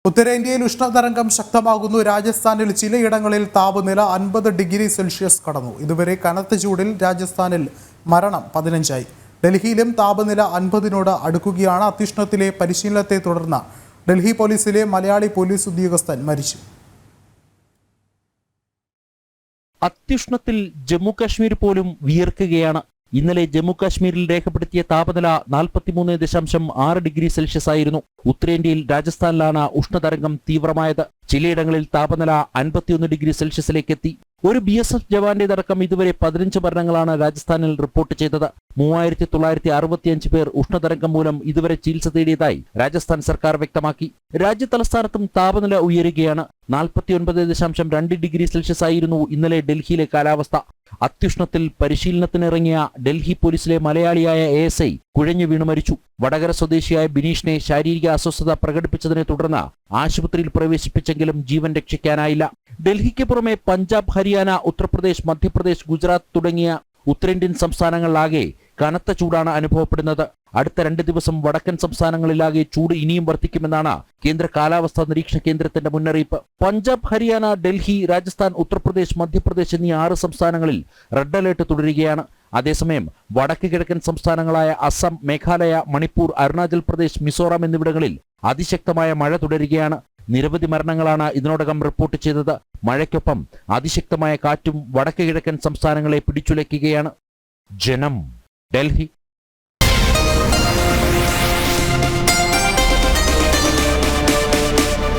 ഉത്തരേന്ത്യയിൽ ഉഷ്ണതരംഗം ശക്തമാകുന്നു. രാജസ്ഥാനിൽ ചിലയിടങ്ങളിൽ താപനില 50 ഡിഗ്രി സെൽഷ്യസ് കടന്നു. ഇതുവരെ കനത്ത ചൂടിൽ രാജസ്ഥാനിൽ മരണം 15ആയി. ഡൽഹിയിലും താപനില 50നോട് അടുക്കുകയാണ്. അത്യുഷ്ണത്തിലെ പരിശീലനത്തെ തുടർന്ന് ഡൽഹി പോലീസിലെ മലയാളി പോലീസ് ഉദ്യോഗസ്ഥൻ മരിച്ചു. അത്യുഷ്ണത്തിൽ ജമ്മു കാശ്മീർ പോലും വിയർക്കുകയാണ്. ഇന്നലെ ജമ്മു കാശ്മീരിൽ രേഖപ്പെടുത്തിയ താപനില 43.6 ഡിഗ്രി സെൽഷ്യസ് ആയിരുന്നു. ഉത്തരേന്ത്യയിൽ രാജസ്ഥാനിലാണ് ഉഷ്ണതരംഗം തീവ്രമായത്. ചിലയിടങ്ങളിൽ താപനില 51 ഡിഗ്രി സെൽഷ്യസിലേക്ക് എത്തി. ഒരു BSF ജവാന്റേതടക്കം ഇതുവരെ 15 മരണങ്ങളാണ് രാജസ്ഥാനിൽ റിപ്പോർട്ട് ചെയ്തത്. 3965 പേർ ഉഷ്ണതരംഗം മൂലം ഇതുവരെ ചികിത്സ തേടിയതായി രാജസ്ഥാൻ സർക്കാർ വ്യക്തമാക്കി. രാജ്യതലസ്ഥാനത്തും താപനില ഉയരുകയാണ്. 49.2 ഡിഗ്രി സെൽഷ്യസ് ആയിരുന്നു ഇന്നലെ ഡൽഹിയിലെ കാലാവസ്ഥ. അത്യുഷ്ണത്തിൽ പരിശീലനത്തിനിറങ്ങിയ ഡൽഹി പോലീസിലെ മലയാളിയായ ASI കുഴഞ്ഞു വീണു മരിച്ചു. വടകര സ്വദേശിയായ ബിനീഷിനെ ശാരീരിക അസ്വസ്ഥത പ്രകടിപ്പിച്ചതിനെ തുടർന്ന് ആശുപത്രിയിൽ പ്രവേശിപ്പിച്ചെങ്കിലും ജീവൻ രക്ഷിക്കാനായില്ല. ഡൽഹിക്ക് പുറമെ പഞ്ചാബ്, ഹരിയാന, ഉത്തർപ്രദേശ്, മധ്യപ്രദേശ്, ഗുജറാത്ത് തുടങ്ങിയ ഉത്തരേന്ത്യൻ സംസ്ഥാനങ്ങളിലാകെ കനത്ത ചൂടാണ് അനുഭവപ്പെടുന്നത്. അടുത്ത 2 ദിവസം വടക്കൻ സംസ്ഥാനങ്ങളിലാകെ ചൂട് ഇനിയും വർദ്ധിക്കുമെന്നാണ് കേന്ദ്ര കാലാവസ്ഥാ നിരീക്ഷണ കേന്ദ്രത്തിന്റെ മുന്നറിയിപ്പ്. പഞ്ചാബ്, ഹരിയാന, ഡൽഹി, രാജസ്ഥാൻ, ഉത്തർപ്രദേശ്, മധ്യപ്രദേശ് എന്നീ 6 സംസ്ഥാനങ്ങളിൽ റെഡ് അലേർട്ട് തുടരുകയാണ്. അതേസമയം വടക്ക് കിഴക്കൻ സംസ്ഥാനങ്ങളായ അസം, മേഘാലയ, മണിപ്പൂർ, അരുണാചൽ പ്രദേശ്, മിസോറാം എന്നിവിടങ്ങളിൽ അതിശക്തമായ മഴ തുടരുകയാണ്. നിരവധി മരണങ്ങളാണ് ഇതിനോടകം റിപ്പോർട്ട് ചെയ്തത്. മഴയ്ക്കൊപ്പം അതിശക്തമായ കാറ്റും വടക്ക് കിഴക്കൻ സംസ്ഥാനങ്ങളെ പിടിച്ചുലയ്ക്കുകയാണ്. ജനം, ഡൽഹി.